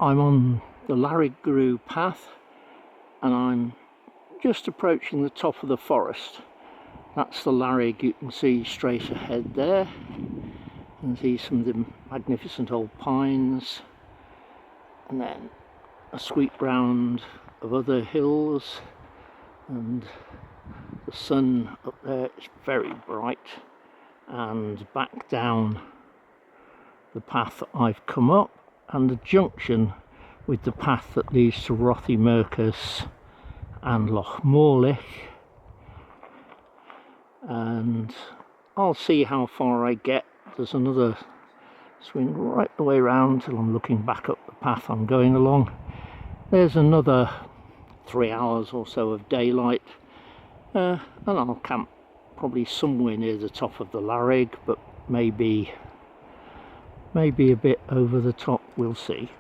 I'm on the Lairig Ghru path and I'm just approaching the top of the forest. That's the Lairig you can see straight ahead there. You can see some of the magnificent old pines, and then a sweep round of other hills, and the sun up there is very bright. And back down the path that I've come up, and the junction with the path that leads to Rothimercus and Loch Morlich, and I'll see how far I get. There's another swing right the way around till I'm looking back up the path I'm going along. There's another 3 hours or so of daylight, and I'll camp probably somewhere near the top of the Lairig, but maybe a bit over the top, we'll see.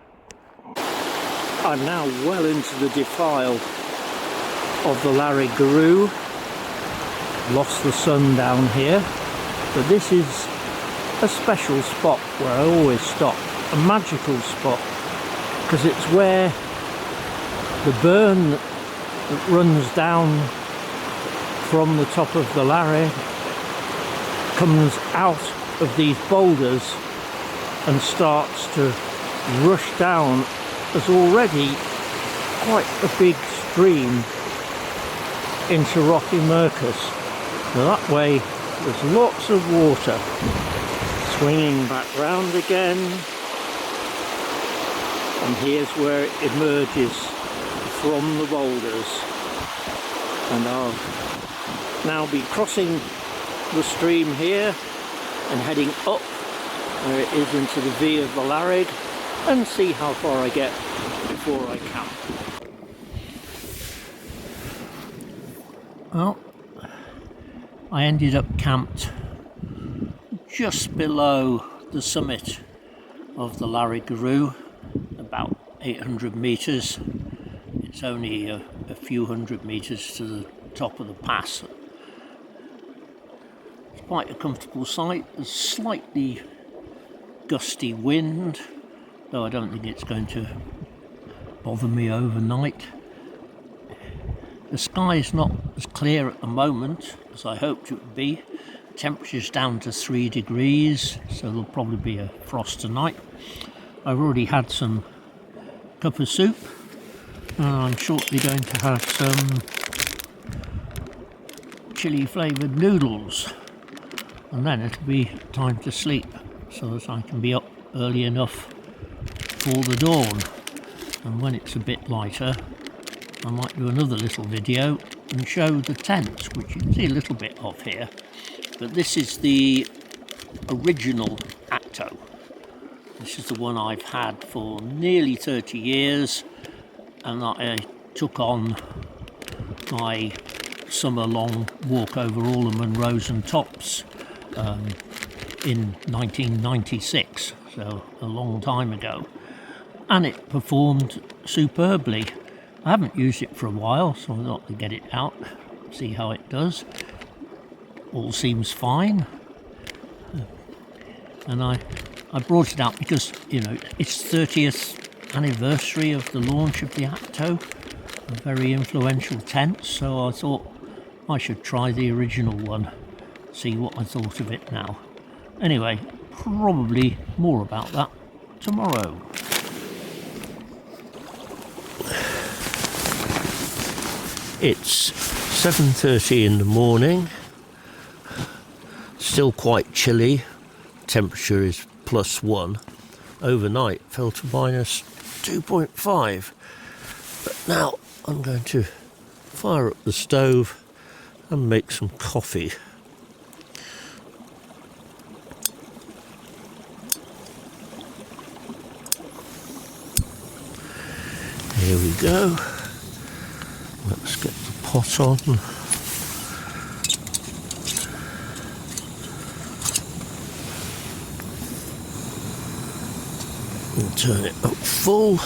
I'm now well into the defile of the Lairig Ghru. Lost the sun down here, but this is a special spot where I always stop, a magical spot, because it's where the burn that runs down from the top of the Lairig comes out of these boulders and starts to rush down as already quite a big stream into Rothimercus. Now that way there's lots of water. Swinging back round again, and here's where it emerges from the boulders, and I'll now be crossing the stream here and heading up where it is into the V of the Lairig, and see how far I get before I camp. Well, I ended up camped just below the summit of the Lairig Ghru, about 800 metres. It's only a few hundred metres to the top of the pass. It's quite a comfortable site. There's slightly gusty wind, though I don't think it's going to bother me overnight. The sky is not as clear at the moment as I hoped it would be. Temperature's down to 3 degrees, so there'll probably be a frost tonight. I've already had some cup of soup, and I'm shortly going to have some chili flavoured noodles, and then it'll be time to sleep so that I can be up early enough for the dawn. And when it's a bit lighter, I might do another little video and show the tents, which you can see a little bit of here. But this is the original Akto. This is the one I've had for nearly 30 years, and I took on my summer-long walk over all the Munros and Tops in 1996, so a long time ago. And it performed superbly. I haven't used it for a while, so I thought to get it out, see how it does. All seems fine, and I brought it out because, you know, it's 30th anniversary of the launch of the Akto, a very influential tent, so I thought I should try the original one, see what I thought of it now. Anyway, probably more about that tomorrow. It's 7:30 in the morning. Still quite chilly. Temperature is +1. Overnight fell to -2.5. But now I'm going to fire up the stove and make some coffee. Here we go. Let's get the pot on. And turn it up full.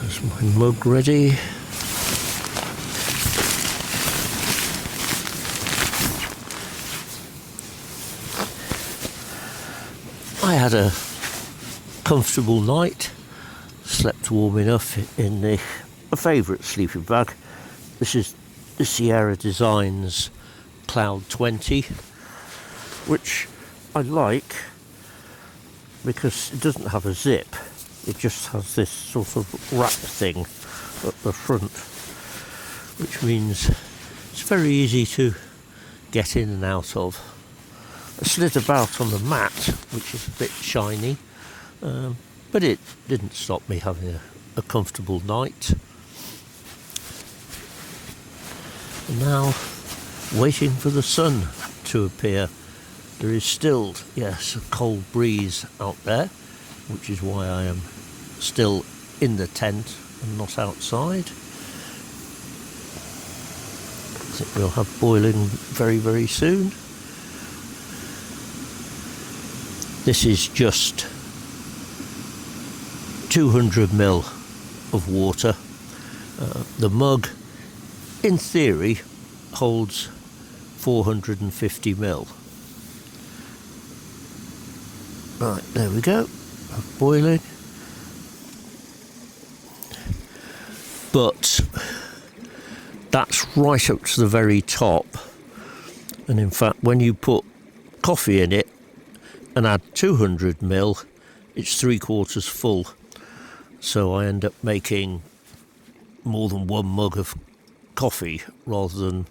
There's my mug ready. I had a comfortable night, slept warm enough in a favourite sleeping bag. This is the Sierra Designs Cloud 20, which I like because it doesn't have a zip. It just has this sort of wrap thing at the front, which means it's very easy to get in and out of. I slid about on the mat, which is a bit shiny, but it didn't stop me having a comfortable night. And now, waiting for the sun to appear. There is still, yes, a cold breeze out there, which is why I am still in the tent and not outside. I think we'll have boiling very, very soon. This is just 200 ml of water. The mug, in theory, holds 450 ml. Right, there we go, boiling. But that's right up to the very top. And in fact, when you put coffee in it and add 200 ml, it's 3/4 full. So I end up making more than one mug of coffee rather than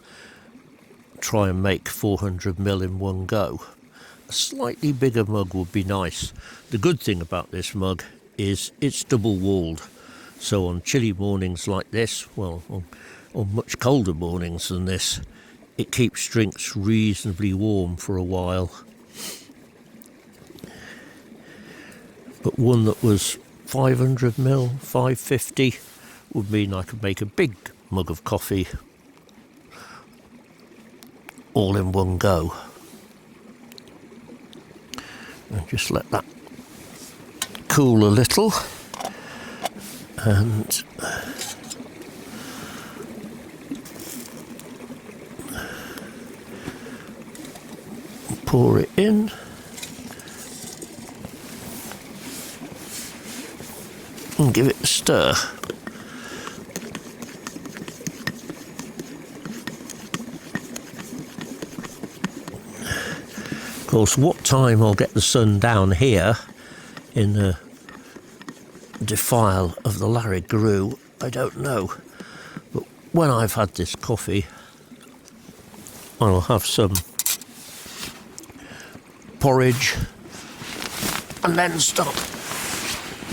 try and make 400 ml in one go. A slightly bigger mug would be nice. The good thing about this mug is it's double walled, so on chilly mornings like this, well, on much colder mornings than this, it keeps drinks reasonably warm for a while. But one that was 500 ml, 550 would mean I could make a big mug of coffee all in one go. And just let that cool a little, and pour it in. And give it a stir. Of course, what time I'll get the sun down here in the defile of the Lairig Ghru, I don't know. But when I've had this coffee, I'll have some porridge and then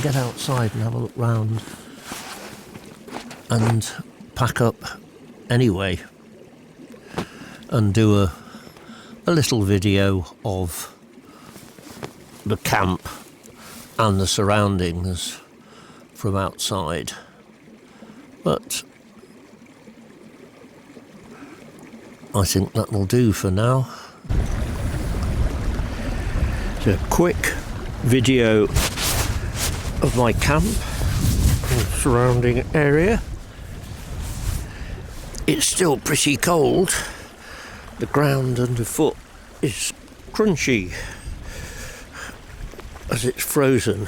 get outside and have a look round and pack up anyway and do a little video of the camp and the surroundings from outside. But I think that'll do for now. So a quick video of my camp and surrounding area. It's still pretty cold. The ground underfoot is crunchy as it's frozen,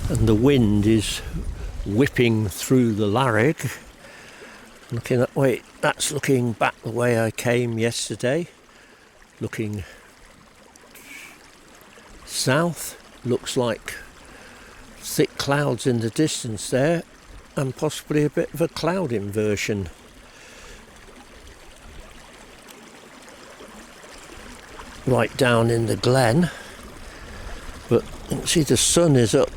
and the wind is whipping through the Lairig. Looking that way, that's looking back the way I came yesterday. Looking south, looks like thick clouds in the distance there, and possibly a bit of a cloud inversion. Right down in the glen, but you can see the sun is up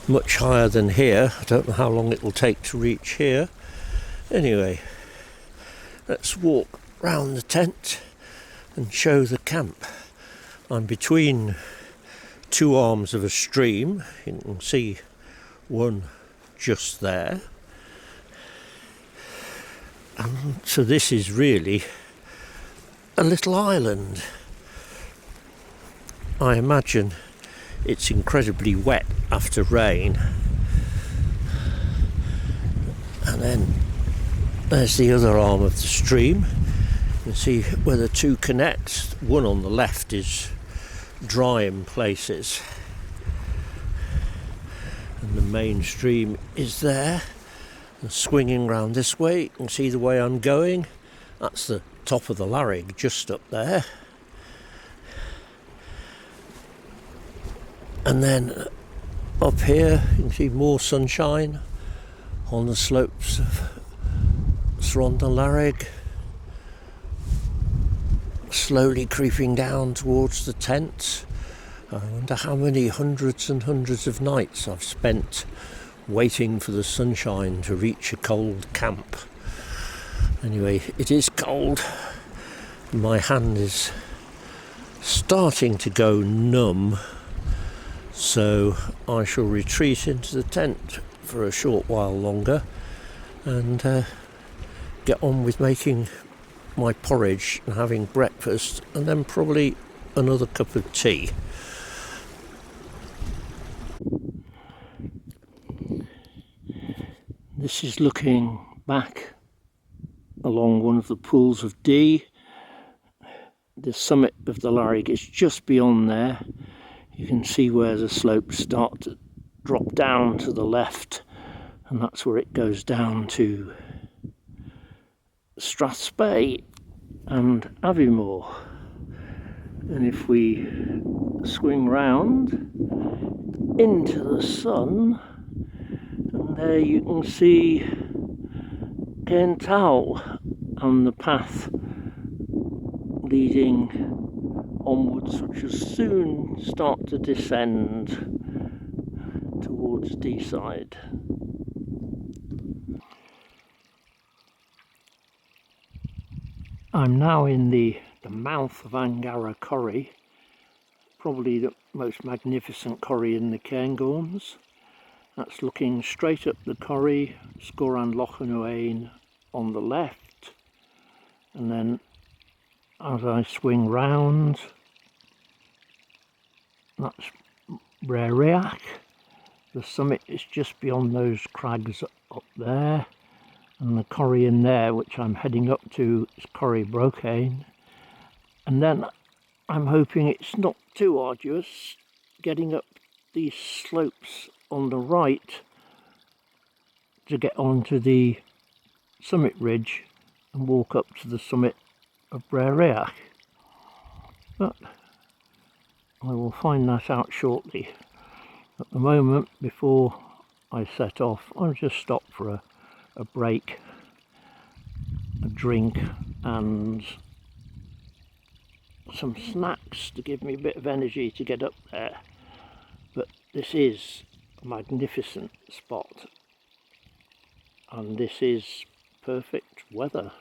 much higher than here. I don't know how long it will take to reach here. Anyway, let's walk round the tent and show the camp. I'm between two arms of a stream. You can see one just there. And so this is really a little island. I imagine it's incredibly wet after rain. And then there's the other arm of the stream. You can see where the two connect. One on the left is dry in places. And the main stream is there. And swinging round this way, you can see the way I'm going. That's the top of the Lairig, just up there. And then up here, you can see more sunshine on the slopes of Sronda Lairig. Slowly creeping down towards the tent. I wonder how many hundreds and hundreds of nights I've spent waiting for the sunshine to reach a cold camp. Anyway, it is cold. My hand is starting to go numb, so I shall retreat into the tent for a short while longer and get on with making my porridge and having breakfast, and then probably another cup of tea. This is looking back along one of the pools of Dee. The summit of the Lairig is just beyond there. You can see where the slopes start to drop down to the left, and that's where it goes down to Strathspey and Aviemore. And if we swing round into the sun, and there you can see Cairngorms and the path leading onwards, which will soon start to descend towards Deeside. I'm now in the mouth of Angara Corrie, probably the most magnificent corrie in the Cairngorms. That's looking straight up the corrie, Scoran Loch yn Owain on the left, and then as I swing round, that's Rariach. The summit is just beyond those crags up there, and the corrie in there, which I'm heading up to, is Corrie Brocane. And then I'm hoping it's not too arduous getting up these slopes on the right to get onto the summit ridge and walk up to the summit of Rariach. But I will find that out shortly. At the moment, before I set off, I'll just stop for a break, a drink and some snacks to give me a bit of energy to get up there. But this is a magnificent spot, and this is perfect weather.